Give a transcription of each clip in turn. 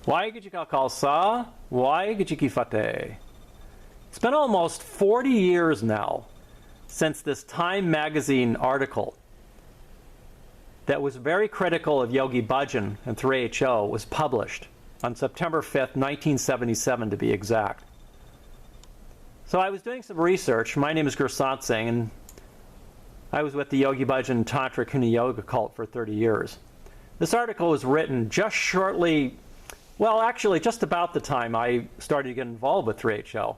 Khalsa, Waheguru Ji Ki Fateh. It's been almost 40 years now since this Time magazine article that was very critical of Yogi Bhajan and 3HO was published on September 5th, 1977 to be exact. So I was doing some research. My name is Gursant Singh, and I was with the Yogi Bhajan Tantric Kundalini Yoga cult for 30 years. This article was written just shortly, well, actually just about the time I started to get involved with 3HO.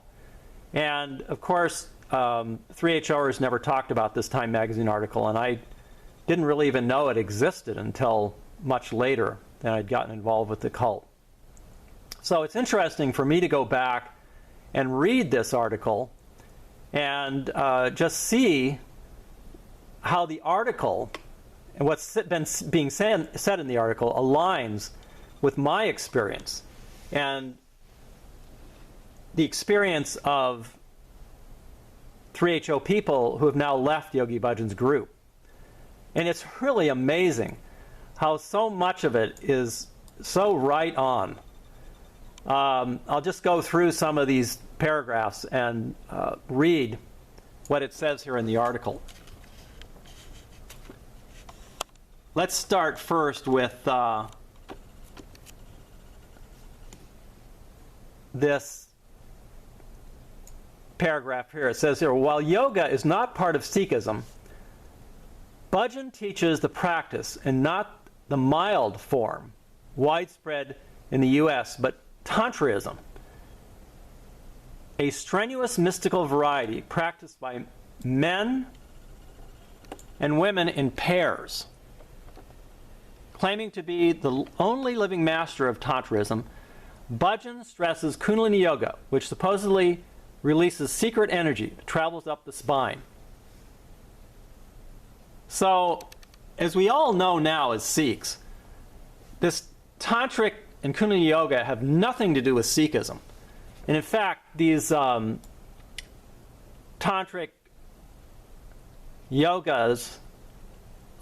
And of course, 3HOers never talked about this Time magazine article, and I didn't really even know it existed until much later that I'd gotten involved with the cult. So it's interesting for me to go back and read this article and just see how the article and what's been being said in the article aligns with my experience and the experience of 3HO people who have now left Yogi Bhajan's group. And it's really amazing how so much of it is so right on. I'll just go through some of these paragraphs and read what it says here in the article. Let's start first with this paragraph here. It says here, while yoga is not part of Sikhism, Bhajan teaches the practice and not the mild form, widespread in the US, but Tantrism, a strenuous mystical variety practiced by men and women in pairs. Claiming to be the only living master of Tantrism, Bhajan stresses Kundalini Yoga, which supposedly releases secret energy that travels up the spine. So, as we all know now as Sikhs, this Tantric and Kundalini Yoga have nothing to do with Sikhism. And in fact, these Tantric yogas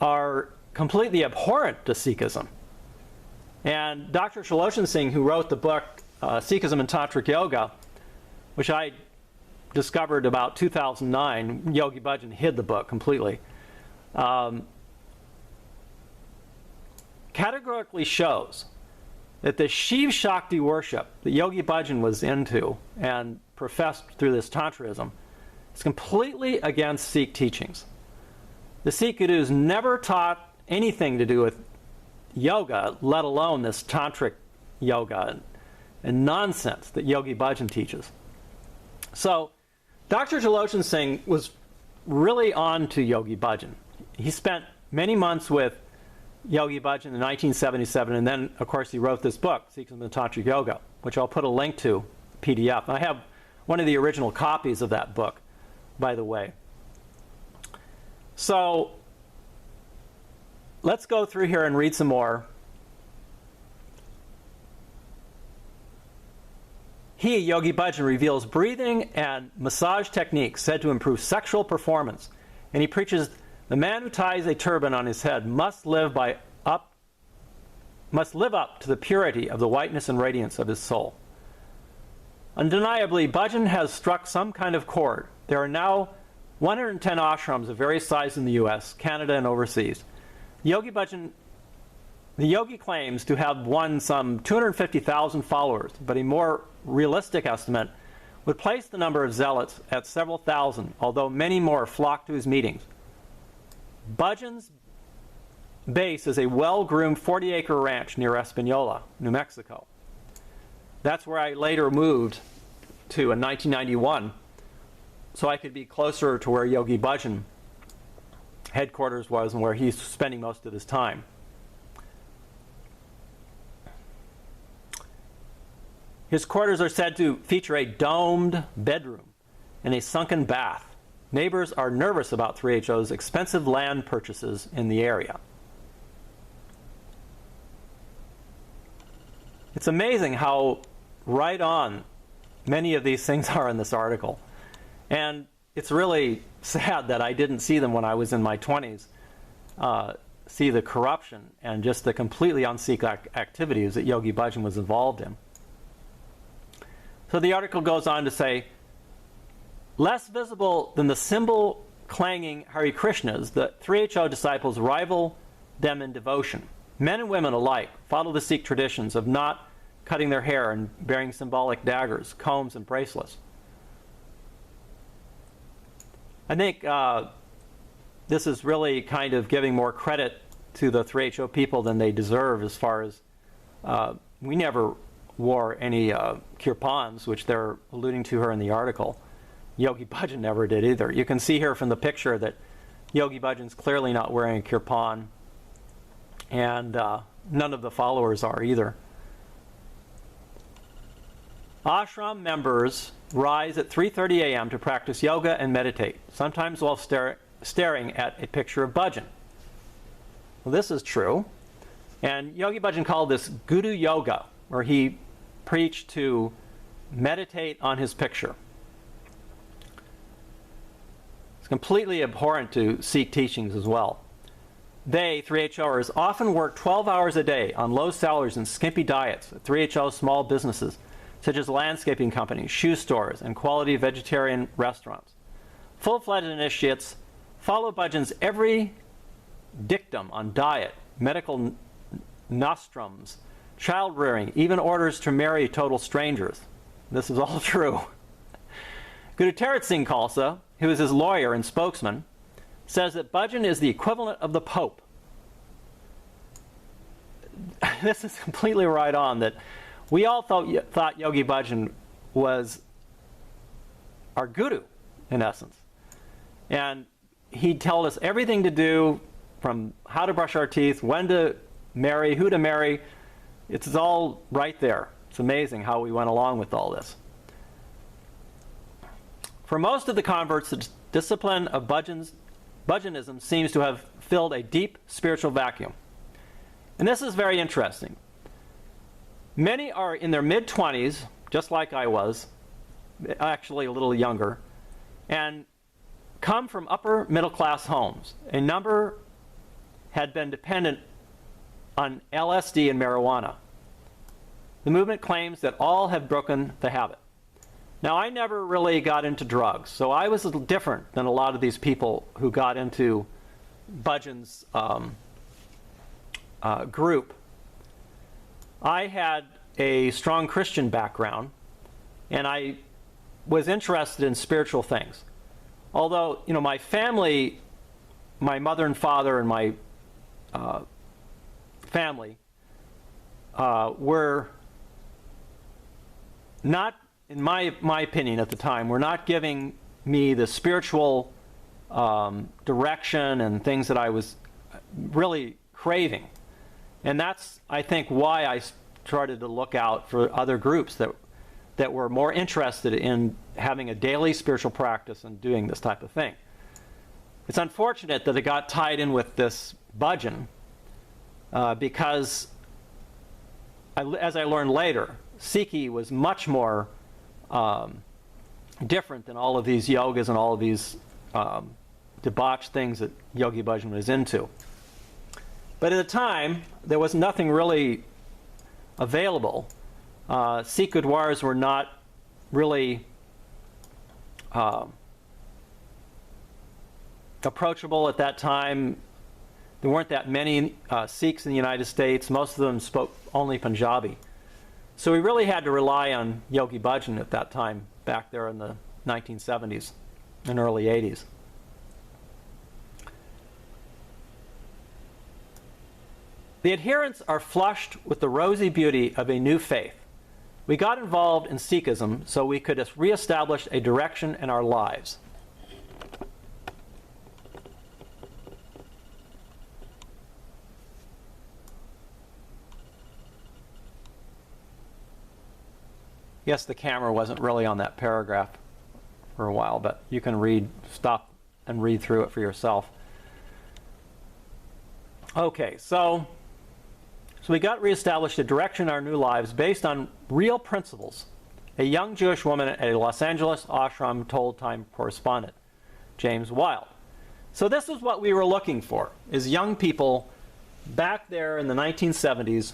are completely abhorrent to Sikhism. And Dr. Trilochan Singh, who wrote the book Sikhism and Tantric Yoga, which I discovered about 2009, Yogi Bhajan hid the book completely, categorically shows that the Shiv Shakti worship that Yogi Bhajan was into and professed through this Tantrism is completely against Sikh teachings. The Sikh gurus never taught anything to do with yoga, let alone this Tantric yoga and nonsense that Yogi Bhajan teaches. So Dr. Trilochan Singh was really on to Yogi Bhajan. He spent many months with Yogi Bhajan in 1977, and then, of course, he wrote this book, Sikhism and Tantric Yoga, which I'll put a link to, PDF. I have one of the original copies of that book, by the way. So let's go through here and read some more. He, Yogi Bhajan, reveals breathing and massage techniques said to improve sexual performance, and he preaches the man who ties a turban on his head must live up to the purity of the whiteness and radiance of his soul. Undeniably, Bhajan has struck some kind of chord. There are now 110 ashrams of various sizes in the US, Canada, and overseas. The yogi claims to have won some 250,000 followers, but a more realistic estimate would place the number of zealots at several thousand, although many more flock to his meetings. Bhajan's base is a well-groomed 40-acre ranch near Espanola, New Mexico. That's where I later moved to in 1991, so I could be closer to where Yogi Bhajan headquarters was and where he's spending most of his time. His quarters are said to feature a domed bedroom and a sunken bath. Neighbors are nervous about 3HO's expensive land purchases in the area. It's amazing how right on many of these things are in this article. And it's really sad that I didn't see them when I was in my 20s. see the corruption and just the completely un-Sikh activities that Yogi Bhajan was involved in. So the article goes on to say, less visible than the cymbal-clanging Hare Krishnas, the 3HO disciples rival them in devotion. Men and women alike follow the Sikh traditions of not cutting their hair and bearing symbolic daggers, combs, and bracelets. I think this is really kind of giving more credit to the 3HO people than they deserve, as far as we never wore any kirpans, which they're alluding to here in the article. Yogi Bhajan never did either. You can see here from the picture that Yogi Bhajan's clearly not wearing a kirpan, and none of the followers are either. Ashram members rise at 3:30 a.m. to practice yoga and meditate, sometimes while staring at a picture of Bhajan. Well, this is true. And Yogi Bhajan called this Guru Yoga, where he preached to meditate on his picture. It's completely abhorrent to Sikh teachings as well. They, 3HOers, often work 12 hours a day on low salaries and skimpy diets at 3HO small businesses, such as landscaping companies, shoe stores, and quality vegetarian restaurants. Full-fledged initiates follow Bhajan's every dictum on diet, medical nostrums, child-rearing, even orders to marry total strangers. This is all true. Guru Tantric Singh Khalsa, who is his lawyer and spokesman, says that Bhajan is the equivalent of the Pope. This is completely right on, that we all thought Yogi Bhajan was our guru, in essence. And he told us everything to do, from how to brush our teeth, when to marry, who to marry. It's all right there. It's amazing how we went along with all this. For most of the converts, the discipline of Bhajanism seems to have filled a deep spiritual vacuum. And this is very interesting. Many are in their mid-20s, just like I was, actually a little younger, and come from upper middle-class homes. A number had been dependent on LSD and marijuana. The movement claims that all have broken the habit. Now, I never really got into drugs, so I was a little different than a lot of these people who got into Bhajan's group. I had a strong Christian background, and I was interested in spiritual things. Although, you know, my family, my mother and father and my family were not, in my opinion at the time, were not giving me the spiritual direction and things that I was really craving. And that's, I think, why I started to look out for other groups that were more interested in having a daily spiritual practice and doing this type of thing. It's unfortunate that it got tied in with this Bhajan because, as I learned later, Sikhi was much more different than all of these yogas and all of these debauched things that Yogi Bhajan was into. But at the time, there was nothing really available. Sikh Gurdwaras were not really approachable at that time. There weren't that many Sikhs in the United States. Most of them spoke only Punjabi. So we really had to rely on Yogi Bhajan at that time, back there in the 1970s and early 80s. The adherents are flushed with the rosy beauty of a new faith. We got involved in Sikhism so we could reestablish a direction in our lives. Yes, the camera wasn't really on that paragraph for a while, but you can stop and read through it for yourself. Okay, so we got reestablished a direction in our new lives based on real principles. A young Jewish woman at a Los Angeles ashram told Time correspondent James Wilde. So this is what we were looking for, is young people back there in the 1970s,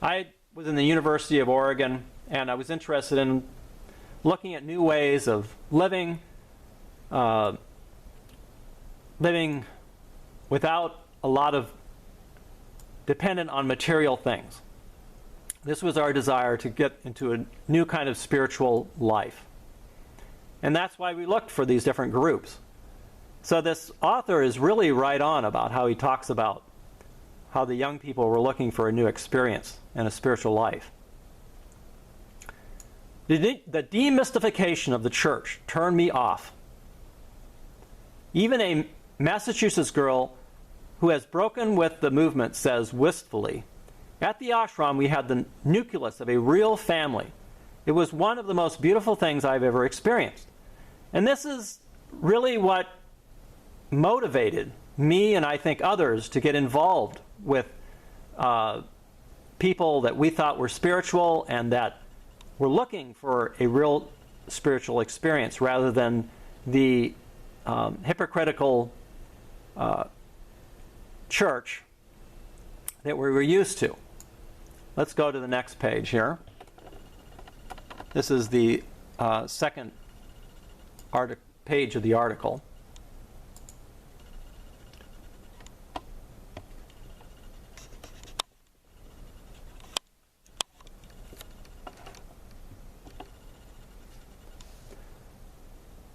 I was in the University of Oregon, and I was interested in looking at new ways of living without a lot of dependent on material things. This was our desire to get into a new kind of spiritual life. And that's why we looked for these different groups. So this author is really right on about how he talks about how the young people were looking for a new experience and a spiritual life. The demystification of the church turned me off. Even a Massachusetts girl who has broken with the movement says wistfully, "At the ashram we had the nucleus of a real family. It was one of the most beautiful things I've ever experienced." And this is really what motivated me, and I think others, to get involved with people that we thought were spiritual and that were looking for a real spiritual experience rather than the hypocritical church that we were used to. Let's go to the next page here. This is the second page of the article.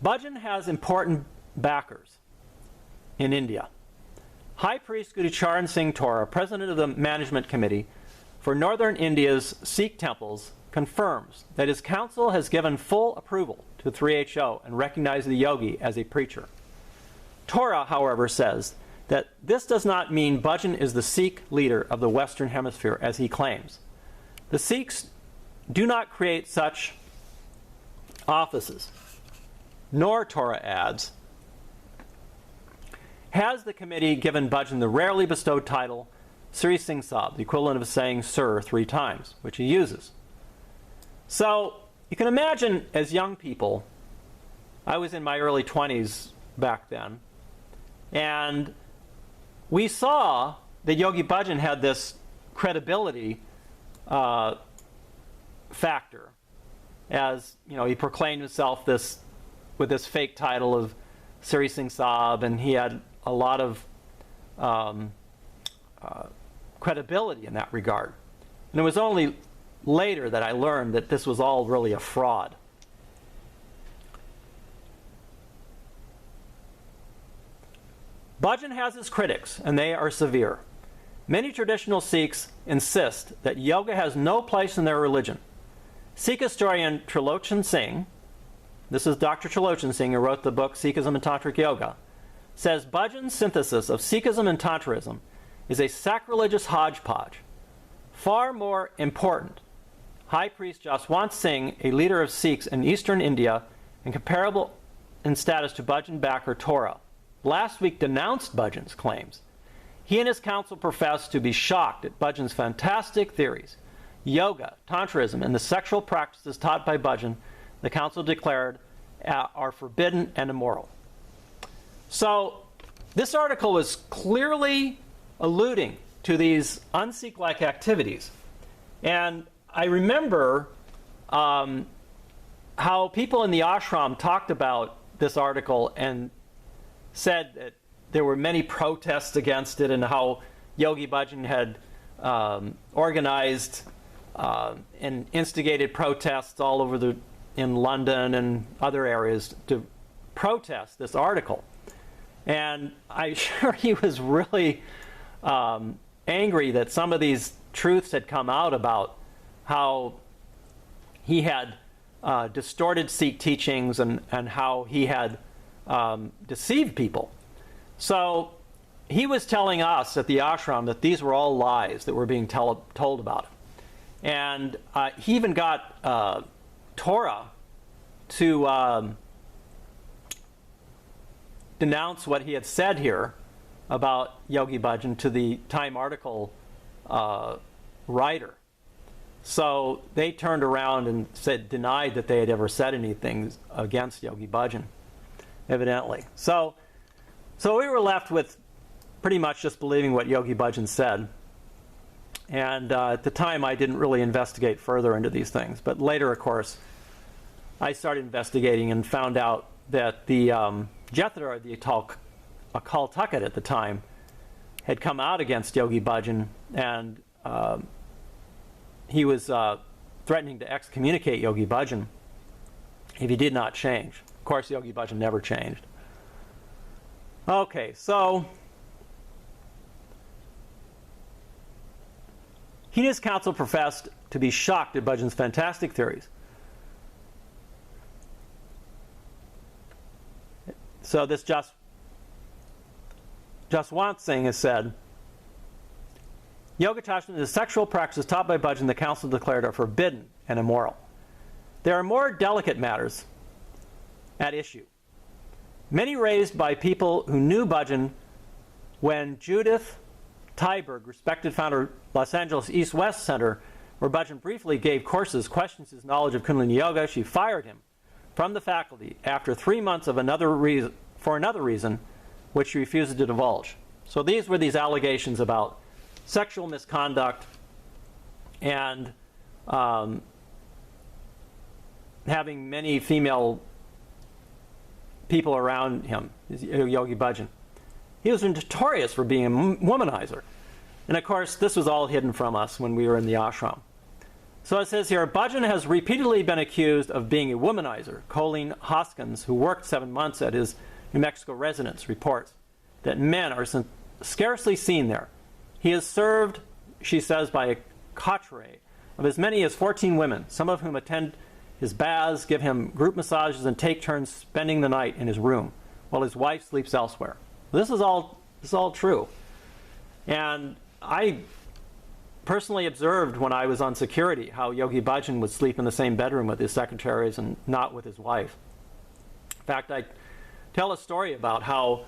Bhajan has important backers in India. High Priest Guru Charan Singh Tora, president of the management committee for Northern India's Sikh temples, confirms that his council has given full approval to 3HO and recognized the yogi as a preacher. Tora, however, says that this does not mean Bhajan is the Sikh leader of the Western Hemisphere, as he claims. The Sikhs do not create such offices. Nor, Tora adds, has the committee given Bhajan the rarely bestowed title Sri Singh Sahib, the equivalent of saying sir 3 times, which he uses. So you can imagine, as young people, I was in my early 20s back then, and we saw that Yogi Bhajan had this credibility factor, as he proclaimed himself with this fake title of Sri Singh Sahib, and he had a lot of credibility in that regard. And it was only later that I learned that this was all really a fraud. Bhajan has his critics, and they are severe. Many traditional Sikhs insist that yoga has no place in their religion. Sikh historian Trilochan Singh, this is Dr. Trilochan Singh, who wrote the book Sikhism and Tantric Yoga, says Bhajan's synthesis of Sikhism and Tantrism is a sacrilegious hodgepodge. Far more important, High Priest Jaswant Singh, a leader of Sikhs in eastern India and comparable in status to Bhajan backer Tora, last week denounced Bhajan's claims. He and his council professed to be shocked at Bhajan's fantastic theories. Yoga, Tantrism, and the sexual practices taught by Bhajan, the council declared, are forbidden and immoral. So this article is clearly alluding to these un-Sikh-like activities. And I remember how people in the ashram talked about this article and said that there were many protests against it, and how Yogi Bhajan had organized and instigated protests all over in London and other areas to protest this article. And I'm sure he was really angry that some of these truths had come out about how he had distorted Sikh teachings and how he had deceived people. So he was telling us at the ashram that these were all lies that were being told about him. And he even got Torah to denounce what he had said here about Yogi Bhajan to the Time article writer. So they turned around and denied that they had ever said anything against Yogi Bhajan, evidently. So we were left with pretty much just believing what Yogi Bhajan said. And at the time, I didn't really investigate further into these things. But later, of course, I started investigating and found out that the Jethro, the Akaltucket at the time, had come out against Yogi Bhajan, and he was threatening to excommunicate Yogi Bhajan if he did not change. Of course, Yogi Bhajan never changed. Okay, so he and his council professed to be shocked at Bhajan's fantastic theories. So this Jaswant Singh has said, Yogatasana is a sexual practice taught by Bhajan the council declared are forbidden and immoral. There are more delicate matters at issue, many raised by people who knew Bhajan when Judith Tyberg, respected founder of Los Angeles East-West Center, where Bhajan briefly gave courses, questions his knowledge of Kundalini Yoga. She fired him from the faculty after 3 months of another reason, which she refused to divulge. So these were these allegations about sexual misconduct and having many female people around him, Yogi Bhajan. He was notorious for being a womanizer. And of course, this was all hidden from us when we were in the ashram. So it says here, Bhajan has repeatedly been accused of being a womanizer. Colleen Hoskins, who worked 7 months at his New Mexico residence, reports that men are scarcely seen there. He is served, she says, by a coterie of as many as 14 women, some of whom attend his baths, give him group massages, and take turns spending the night in his room, while his wife sleeps elsewhere. This is all true. And I personally observed when I was on security how Yogi Bhajan would sleep in the same bedroom with his secretaries and not with his wife. In fact, I tell a story about how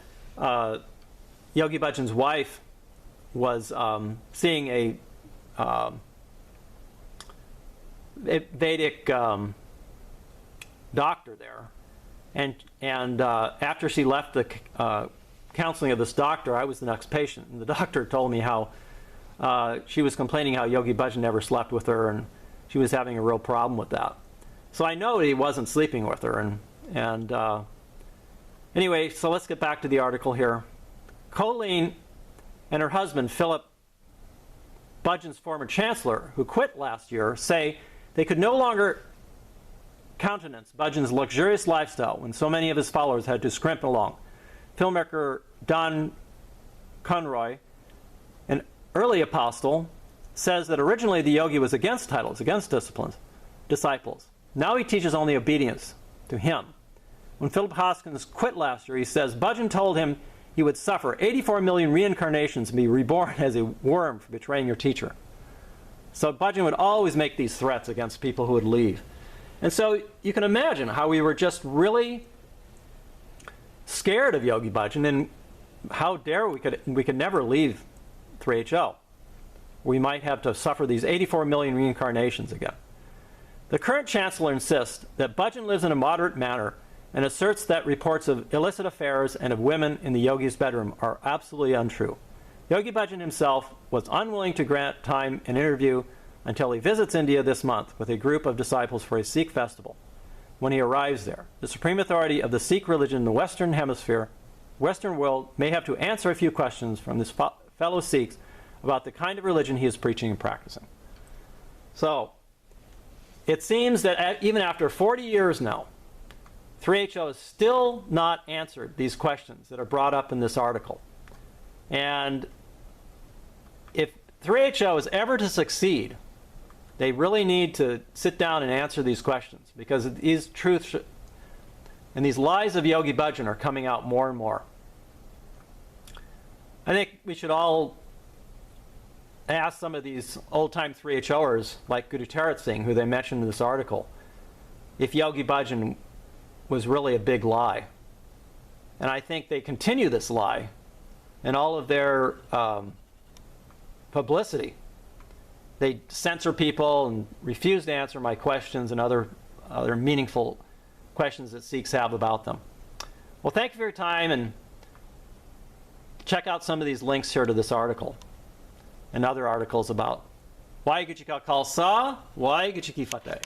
Yogi Bhajan's wife was seeing a Vedic doctor there, and after she left the counseling of this doctor, I was the next patient, and the doctor told me how she was complaining how Yogi Bhajan never slept with her, and she was having a real problem with that. So I know he wasn't sleeping with her, and anyway, so let's get back to the article here. Colleen and her husband, Philip, Bhajan's former chancellor, who quit last year, say they could no longer countenance Bhajan's luxurious lifestyle when so many of his followers had to scrimp along. Filmmaker Don Conroy, an early apostle, says that originally the yogi was against titles, against disciples. Now he teaches only obedience to him. When Philip Hoskins quit last year, he says Bhajan told him he would suffer 84 million reincarnations and be reborn as a worm for betraying your teacher. So Bhajan would always make these threats against people who would leave. And so you can imagine how we were just really scared of Yogi Bhajan, and how dare we could never leave 3HO. We might have to suffer these 84 million reincarnations again. The current chancellor insists that Bhajan lives in a moderate manner and asserts that reports of illicit affairs and of women in the yogi's bedroom are absolutely untrue. Yogi Bhajan himself was unwilling to grant time an interview until he visits India this month with a group of disciples for a Sikh festival. When he arrives there, the supreme authority of the Sikh religion in the Western Hemisphere, Western world, may have to answer a few questions from his fellow Sikhs about the kind of religion he is preaching and practicing. So, it seems that even after 40 years now, 3HO has still not answered these questions that are brought up in this article. And if 3HO is ever to succeed, they really need to sit down and answer these questions, because these truths and these lies of Yogi Bhajan are coming out more and more. I think we should all ask some of these old-time 3HOers, like Guru Tarat Singh, who they mentioned in this article, if Yogi Bhajan was really a big lie. And I think they continue this lie in all of their publicity. They censor people and refuse to answer my questions and other meaningful questions that Sikhs have about them. Well, thank you for your time, and check out some of these links here to this article and other articles about Waheguru Ji Ka Khalsa, Waheguru Ji Ki Fateh.